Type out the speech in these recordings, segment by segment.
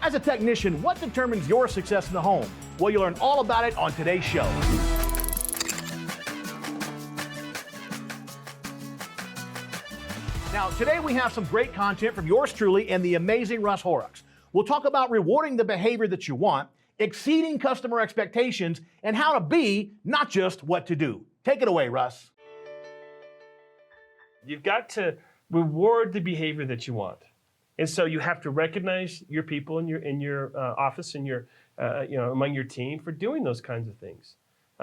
As a technician, what determines your success in the home? Well, you'll learn all about it on today's show. Now, today we have some great content from yours truly and the amazing Russ Horrocks. We'll talk about rewarding the behavior that you want, exceeding customer expectations, and how to be, not just what to do. Take it away, Russ. You've got to reward the behavior that you want. And so you have to recognize your people in your office and among your team for doing those kinds of things.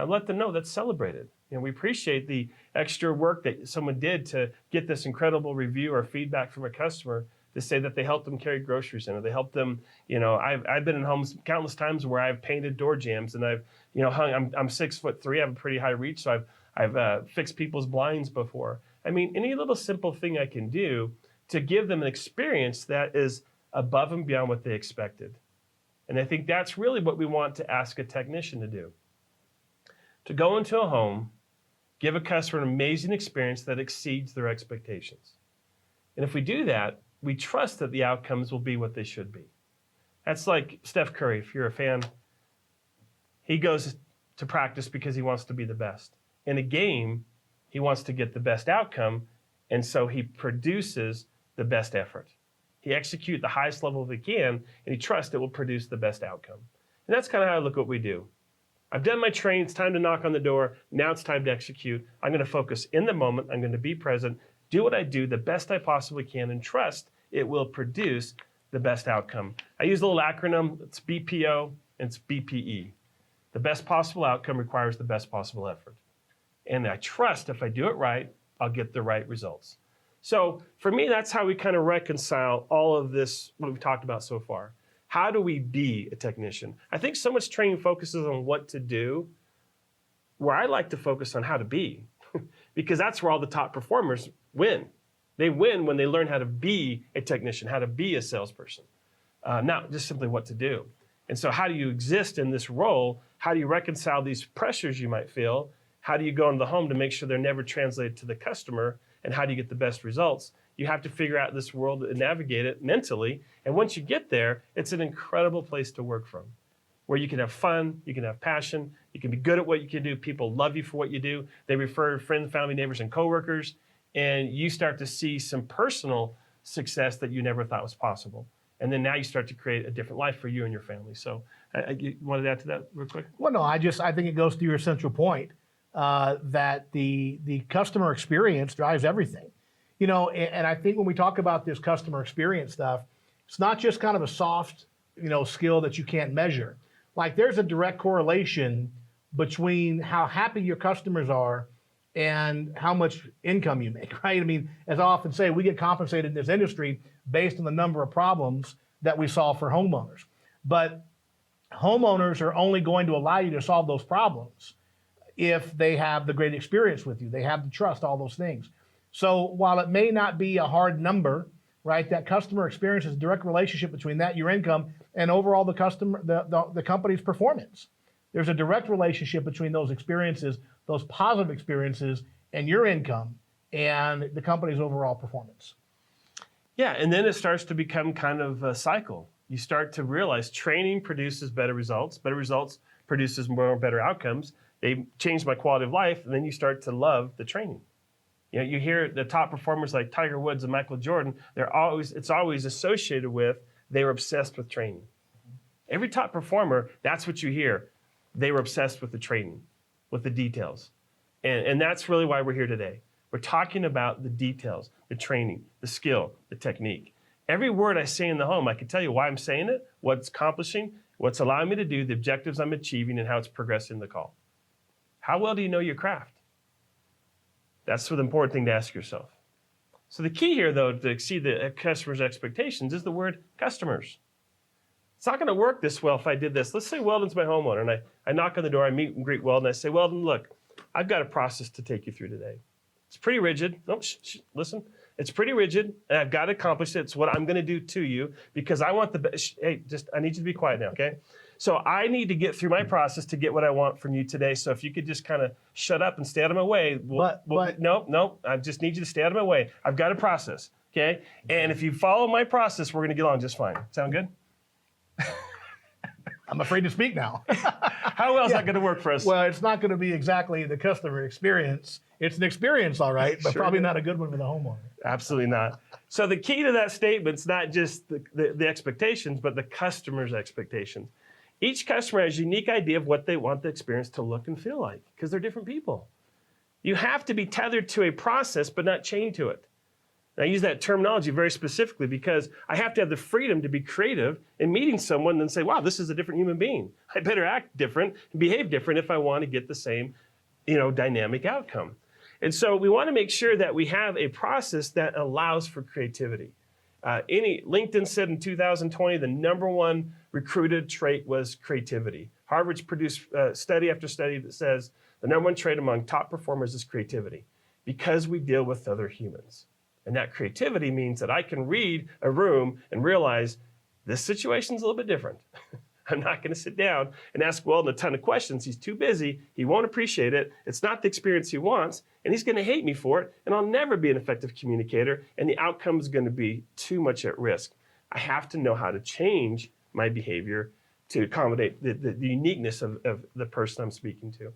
Let them know that's celebrated. We appreciate the extra work that someone did to get this incredible review or feedback from a customer to say that they helped them carry groceries in, or they helped them. I've been in homes countless times where I've painted door jambs, and I've hung. I'm 6'3", I have a pretty high reach, so I've fixed people's blinds before. I mean, any little simple thing I can do to give them an experience that is above and beyond what they expected. And I think that's really what we want to ask a technician to do. To go into a home, give a customer an amazing experience that exceeds their expectations. And if we do that, we trust that the outcomes will be what they should be. That's like Steph Curry, if you're a fan. He goes to practice because he wants to be the best. In a game, he wants to get the best outcome, and so he produces the best effort. He executes the highest level he can, and he trusts it will produce the best outcome. And that's kind of how I look at what we do. I've done my training, it's time to knock on the door, now it's time to execute. I'm going to focus in the moment, I'm going to be present, do what I do the best I possibly can, and trust it will produce the best outcome. I use a little acronym, it's BPO, and it's BPE. The best possible outcome requires the best possible effort. And I trust if I do it right, I'll get the right results. So for me, that's how we kind of reconcile all of this, what we've talked about so far. How do we be a technician? I think so much training focuses on what to do, where I like to focus on how to be, because that's where all the top performers win. They win when they learn how to be a technician, how to be a salesperson, not just simply what to do. And so how do you exist in this role? How do you reconcile these pressures you might feel? How do you go into the home to make sure they're never translated to the customer? And how do you get the best results? You have to figure out this world and navigate it mentally. And once you get there, it's an incredible place to work from, where you can have fun, you can have passion, you can be good at what you can do. People love you for what you do. They refer friends, family, neighbors, and coworkers. And you start to see some personal success that you never thought was possible. And then now you start to create a different life for you and your family. So you wanted to add to that real quick? Well, no, I think it goes to your central point. That the customer experience drives everything. And I think when we talk about this customer experience stuff, it's not just kind of a soft, skill that you can't measure. Like there's a direct correlation between how happy your customers are and how much income you make, right? I mean, as I often say, we get compensated in this industry based on the number of problems that we solve for homeowners. But homeowners are only going to allow you to solve those problems if they have the great experience with you, they have the trust, all those things. So while it may not be a hard number, right, that customer experience is a direct relationship between that, your income, and overall the company's performance. There's a direct relationship between those experiences, those positive experiences, and your income and the company's overall performance. Yeah, and then it starts to become kind of a cycle. You start to realize training produces better results produces more better outcomes. They changed my quality of life, and then you start to love the training. You hear the top performers like Tiger Woods and Michael Jordan, it's always associated with they were obsessed with training. Every top performer, that's what you hear. They were obsessed with the training, with the details. And that's really why we're here today. We're talking about the details, the training, the skill, the technique. Every word I say in the home, I can tell you why I'm saying it, what it's accomplishing, what's allowing me to do, the objectives I'm achieving, and how it's progressing the call. How well do you know your craft? That's the important thing to ask yourself. So the key here, though, to exceed the customer's expectations is the word customers. It's not going to work this well if I did this. Let's say Weldon's my homeowner, and I knock on the door, I meet and greet Weldon, I say, Weldon, look, I've got a process to take you through today. It's pretty rigid. No, listen. It's pretty rigid, and I've got to accomplish it. It's what I'm going to do to you because I want the best. Hey, I need you to be quiet now, okay? So I need to get through my process to get what I want from you today. So if you could just kind of shut up and stay out of my way. No, I just need you to stay out of my way. I've got a process, okay? And if you follow my process, we're going to get along just fine. Sound good? I'm afraid to speak now. How well is that going to work for us? Well, it's not going to be exactly the customer experience. It's an experience, all right, but Sure probably is. not a good one for the homeowner. Absolutely not. So the key to that statement's not just the expectations, but the customer's expectations. Each customer has a unique idea of what they want the experience to look and feel like, because they're different people. You have to be tethered to a process, but not chained to it. And I use that terminology very specifically because I have to have the freedom to be creative in meeting someone and say, wow, this is a different human being. I better act different and behave different if I want to get the same, dynamic outcome. And so we want to make sure that we have a process that allows for creativity. LinkedIn said in 2020, the number one recruited trait was creativity. Harvard's produced study after study that says the number one trait among top performers is creativity because we deal with other humans. And that creativity means that I can read a room and realize this situation's a little bit different. I'm not going to sit down and ask Weldon a ton of questions. He's too busy. He won't appreciate it. It's not the experience he wants, and he's going to hate me for it, and I'll never be an effective communicator, and the outcome is going to be too much at risk. I have to know how to change my behavior to accommodate the uniqueness of the person I'm speaking to.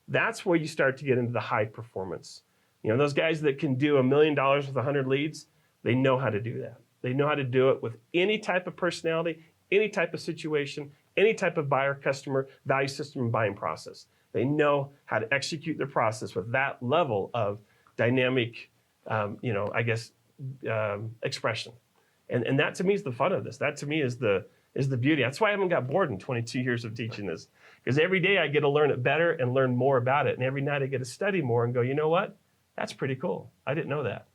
That's where you start to get into the high performance. Those guys that can do $1 million with 100 leads, they know how to do that. They know how to do it with any type of personality, any type of situation, any type of buyer, customer, value system, and buying process. They know how to execute their process with that level of dynamic, expression. And that to me is the fun of this. That to me is the beauty. That's why I haven't got bored in 22 years of teaching this. Because every day I get to learn it better and learn more about it. And every night I get to study more and go, you know what? That's pretty cool. I didn't know that.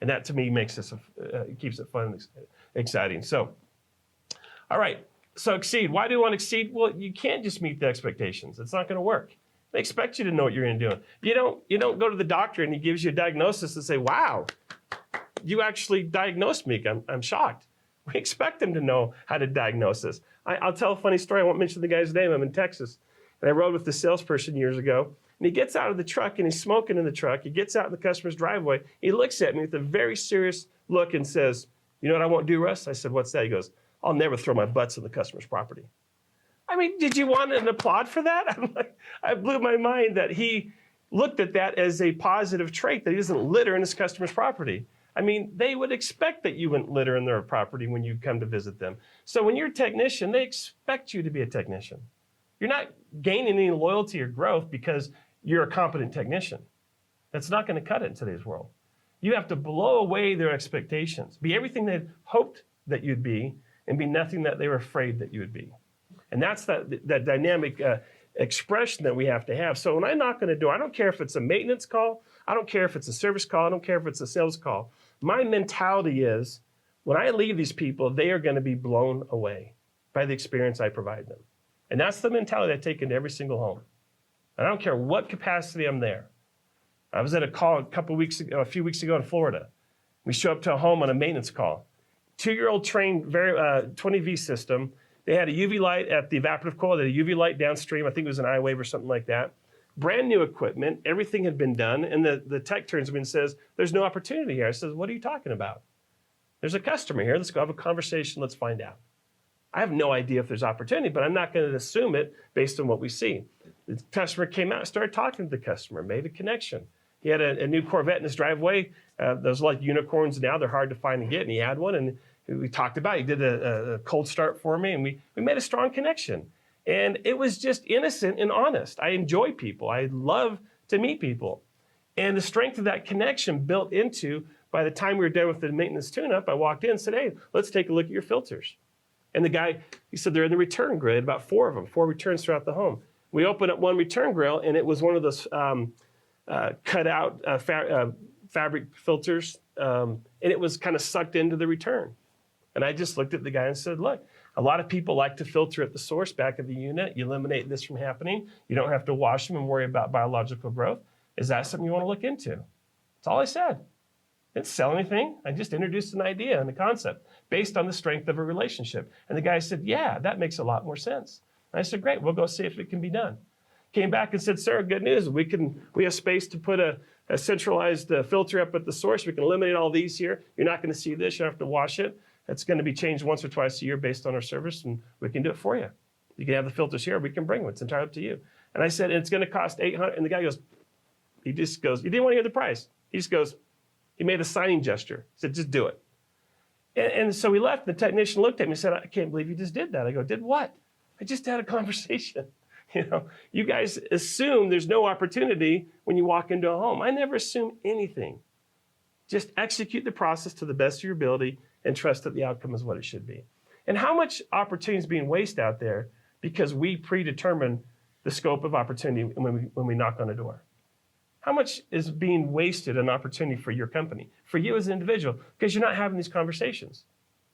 And that to me makes this, keeps it fun and exciting. So, all right. So exceed. Why do you want to exceed? Well, you can't just meet the expectations. It's not going to work. They expect you to know what you're going to do. You don't go to the doctor and he gives you a diagnosis and say, wow, you actually diagnosed me. I'm shocked. We expect them to know how to diagnose this. I'll tell a funny story. I won't mention the guy's name. I'm in Texas. And I rode with the salesperson years ago. And he gets out of the truck and he's smoking in the truck. He gets out in the customer's driveway. He looks at me with a very serious look and says, you know what I won't do, Russ? I said, what's that? He goes, I'll never throw my butts on the customer's property. I mean, did you want an applaud for that? I'm like, I blew my mind that he looked at that as a positive trait, that he doesn't litter in his customer's property. I mean, they would expect that you wouldn't litter in their property when you come to visit them. So when you're a technician, they expect you to be a technician. You're not gaining any loyalty or growth because you're a competent technician. That's not going to cut it in today's world. You have to blow away their expectations, be everything they hoped that you'd be, and be nothing that they were afraid that you would be. And that's that dynamic expression that we have to have. So when I knock on a door, I don't care if it's a maintenance call, I don't care if it's a service call, I don't care if it's a sales call. My mentality is, when I leave these people, they are going to be blown away by the experience I provide them. And that's the mentality I take into every single home. And I don't care what capacity I'm there. I was at a call a few weeks ago in Florida. We show up to a home on a maintenance call. 2-year-old trained 20V system. They had a UV light at the evaporative coil. They had a UV light downstream. I think it was an I-Wave or something like that. Brand new equipment. Everything had been done. And the tech turns to me and says, there's no opportunity here. I says, what are you talking about? There's a customer here. Let's go have a conversation. Let's find out. I have no idea if there's opportunity, but I'm not going to assume it based on what we see. The customer came out and started talking to the customer, made a connection. He had a new Corvette in his driveway. Those are like unicorns now. They're hard to find and get. And he had one, and we talked about it. He did a cold start for me, and we made a strong connection. And it was just innocent and honest. I enjoy people. I love to meet people. And the strength of that connection built into, by the time we were done with the maintenance tune-up, I walked in and said, hey, let's take a look at your filters. And the guy, he said, they're in the return grid, about 4 of them, 4 returns throughout the home. We opened up one return grill, and it was one of those cut-out fabric filters, and it was kind of sucked into the return. And I just looked at the guy and said, look, a lot of people like to filter at the source back of the unit. You eliminate this from happening. You don't have to wash them and worry about biological growth. Is that something you want to look into? That's all I said. I didn't sell anything. I just introduced an idea and a concept based on the strength of a relationship. And the guy said, yeah, that makes a lot more sense. And I said, great, we'll go see if it can be done. Came back and said, sir, good news. We have space to put a centralized filter up at the source. We can eliminate all these here. You're not going to see this. You don't have to wash it. It's going to be changed once or twice a year based on our service, and we can do it for you. You can have the filters here. We can bring them. It's entirely up to you. And I said, it's going to cost $800. And the guy goes, he didn't want to hear the price. He just goes, he made a signing gesture. He said, just do it. And so we left. The technician looked at me and said, I can't believe you just did that. I go, did what? I just had a conversation. You guys assume there's no opportunity when you walk into a home. I never assume anything. Just execute the process to the best of your ability and trust that the outcome is what it should be. And how much opportunity is being wasted out there because we predetermine the scope of opportunity when we knock on a door? How much is being wasted an opportunity for your company, for you as an individual, because you're not having these conversations,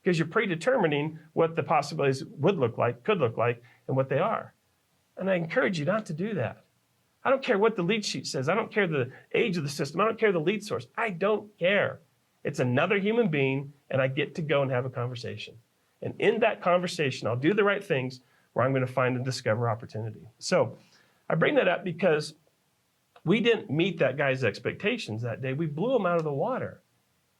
because you're predetermining what the possibilities would look like, could look like, and what they are. And I encourage you not to do that. I don't care what the lead sheet says. I don't care the age of the system. I don't care the lead source. I don't care. It's another human being, and I get to go and have a conversation. And in that conversation, I'll do the right things where I'm going to find and discover opportunity. So I bring that up because we didn't meet that guy's expectations that day. We blew him out of the water.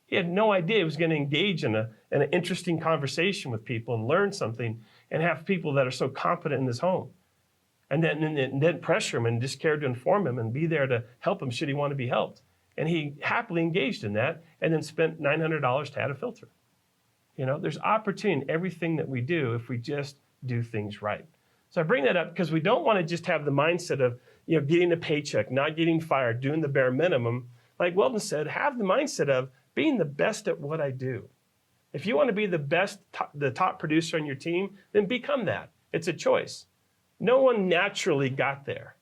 He had no idea he was going to engage in an interesting conversation with people and learn something and have people that are so competent in his home. And then pressure him and just care to inform him and be there to help him should he want to be helped. And he happily engaged in that and then spent $900 to add a filter. There's opportunity in everything that we do if we just do things right. So I bring that up because we don't want to just have the mindset of getting a paycheck, not getting fired, doing the bare minimum. Like Weldon said, have the mindset of being the best at what I do. If you want to be the best, the top producer on your team, then become that. It's a choice. No one naturally got there.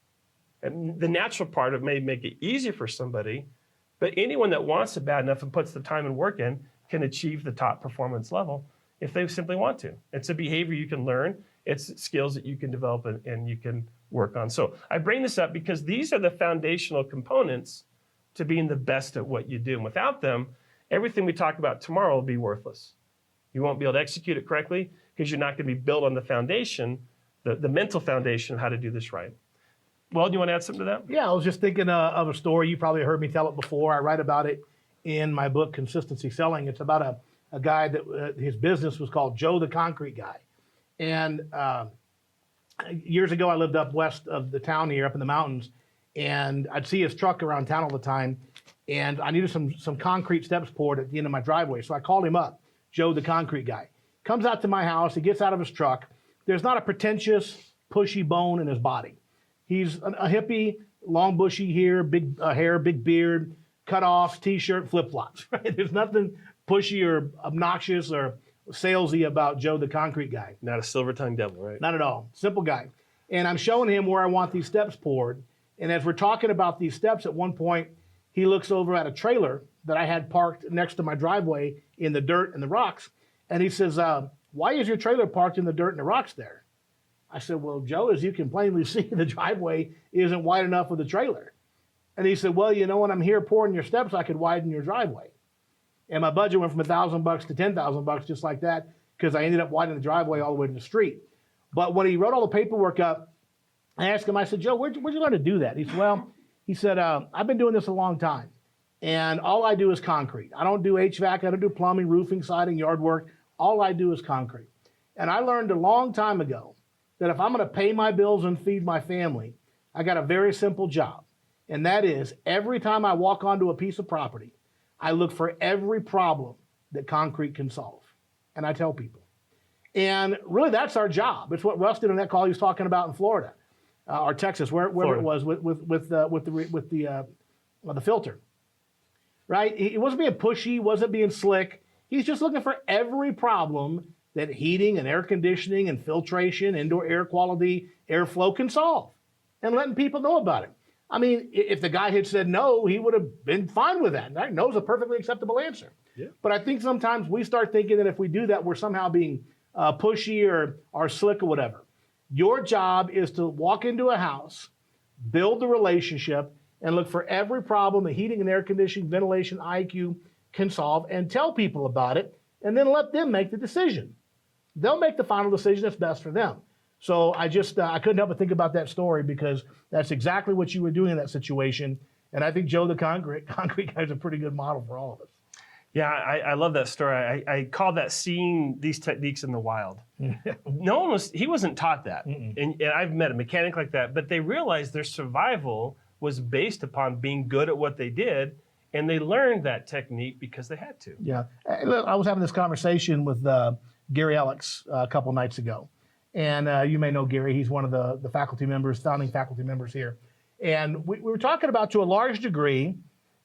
And the natural part of it may make it easier for somebody, but anyone that wants it bad enough and puts the time and work in can achieve the top performance level if they simply want to. It's a behavior you can learn. It's skills that you can develop and you can work on. So I bring this up because these are the foundational components to being the best at what you do. And without them, everything we talk about tomorrow will be worthless. You won't be able to execute it correctly because you're not going to be built on the foundation, the mental foundation of how to do this right. Well, do you want to add something to that? Yeah, I was just thinking of a story. You probably heard me tell it before. I write about it in my book, Consistency Selling. It's about a guy that his business was called Joe the Concrete Guy. And years ago, I lived up west of the town here, up in the mountains, and I'd see his truck around town all the time, and I needed some concrete steps poured at the end of my driveway. So I called him up, Joe the Concrete Guy. Comes out to my house, he gets out of his truck. There's not a pretentious, pushy bone in his body. He's a hippie, long bushy hair, big hair, big beard, cutoffs, t-shirt, flip-flops. Right? There's nothing pushy or obnoxious or salesy about Joe the Concrete Guy. Not a silver-tongued devil, right? Not at all. Simple guy. And I'm showing him where I want these steps poured. And as we're talking about these steps, at one point, he looks over at a trailer that I had parked next to my driveway in the dirt and the rocks. And he says, why is your trailer parked in the dirt and the rocks there? I said, well, Joe, as you can plainly see, the driveway isn't wide enough for the trailer. And he said, well, when I'm here pouring your steps, I could widen your driveway. And my budget went from $1,000 to $10,000 just like that, because I ended up widening the driveway all the way to the street. But when he wrote all the paperwork up, I asked him, I said, Joe, where'd you learn to do that? He said, I've been doing this a long time, and all I do is concrete. I don't do HVAC, I don't do plumbing, roofing, siding, yard work. All I do is concrete. And I learned a long time ago that if I'm going to pay my bills and feed my family, I got a very simple job. And that is, every time I walk onto a piece of property, I look for every problem that concrete can solve. And I tell people. And really, that's our job. It's what Russ did on that call he was talking about in Florida, or Texas, wherever it was, with the filter. Right? He wasn't being pushy, wasn't being slick. He's just looking for every problem that heating and air conditioning and filtration, indoor air quality, airflow can solve, and letting people know about it. I mean, if the guy had said no, he would have been fine with that. Right? No is a perfectly acceptable answer. Yeah. But I think sometimes we start thinking that if we do that, we're somehow being pushy or slick or whatever. Your job is to walk into a house, build the relationship, and look for every problem that heating and air conditioning, ventilation, IQ can solve, and tell people about it, and then let them make the decision. They'll make the final decision that's best for them. So I couldn't help but think about that story, because that's exactly what you were doing in that situation. And I think Joe the Concrete Guy is a pretty good model for all of us. Yeah, I love that story. I call that seeing these techniques in the wild. He wasn't taught that. And I've met a mechanic like that, but they realized their survival was based upon being good at what they did, and they learned that technique because they had to. Yeah. Look, I was having this conversation with Gary Alex a couple nights ago. And you may know Gary. He's one of the faculty members, founding faculty members here. And we were talking about, to a large degree,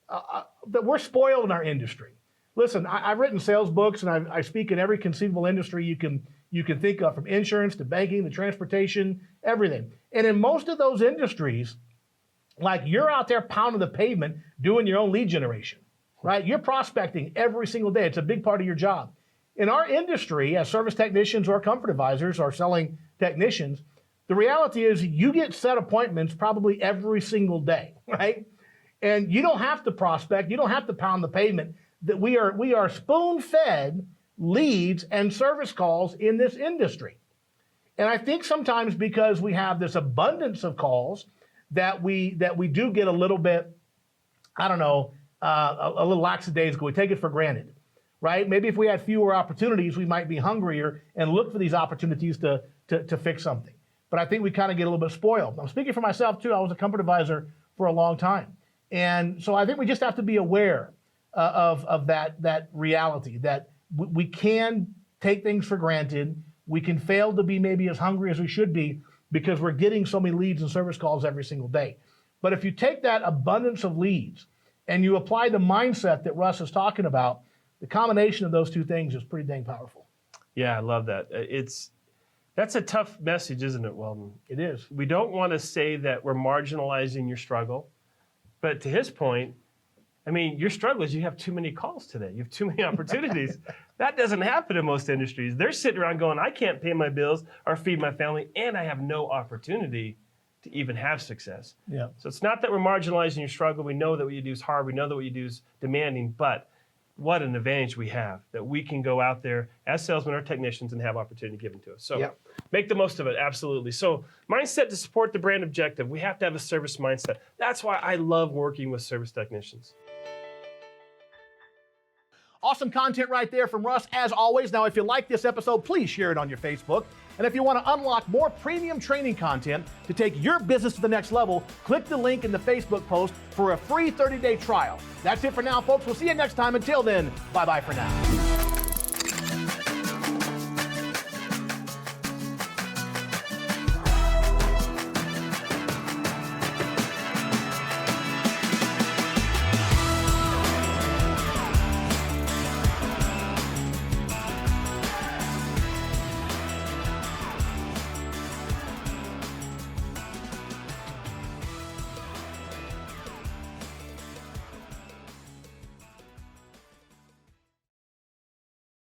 that we're spoiled in our industry. Listen, I've written sales books, and I speak in every conceivable industry you can think of, from insurance to banking to transportation, everything. And in most of those industries, like, you're out there pounding the pavement doing your own lead generation, right? You're prospecting every single day. It's a big part of your job. In our industry, as service technicians or comfort advisors or selling technicians, the reality is you get set appointments probably every single day, right? And you don't have to prospect. You don't have to pound the pavement. That we are spoon-fed leads and service calls in this industry. And I think sometimes because we have this abundance of calls that we do get a little bit, I don't know, a little lackadaisical. We take it for granted, right? Maybe if we had fewer opportunities, we might be hungrier and look for these opportunities to fix something. But I think we kind of get a little bit spoiled. I'm speaking for myself too. I was a comfort advisor for a long time. And so I think we just have to be aware of that reality, that we can take things for granted. We can fail to be maybe as hungry as we should be because we're getting so many leads and service calls every single day. But if you take that abundance of leads and you apply the mindset that Russ is talking about, the combination of those two things is pretty dang powerful. Yeah, I love that. That's a tough message, isn't it, Weldon? It is. We don't want to say that we're marginalizing your struggle, but to his point, I mean, your struggle is you have too many calls today. You have too many opportunities. That doesn't happen in most industries. They're sitting around going, I can't pay my bills or feed my family, and I have no opportunity to even have success. Yeah. So it's not that we're marginalizing your struggle. We know that what you do is hard. We know that what you do is demanding, but what an advantage we have that we can go out there as salesmen or technicians and have opportunity given to us. So make the most of it, absolutely. So mindset to support the brand objective. We have to have a service mindset. That's why I love working with service technicians. Awesome content right there from Russ, as always. Now, if you like this episode, please share it on your Facebook. And if you want to unlock more premium training content to take your business to the next level, click the link in the Facebook post for a free 30-day trial. That's it for now, folks. We'll see you next time. Until then, bye-bye for now.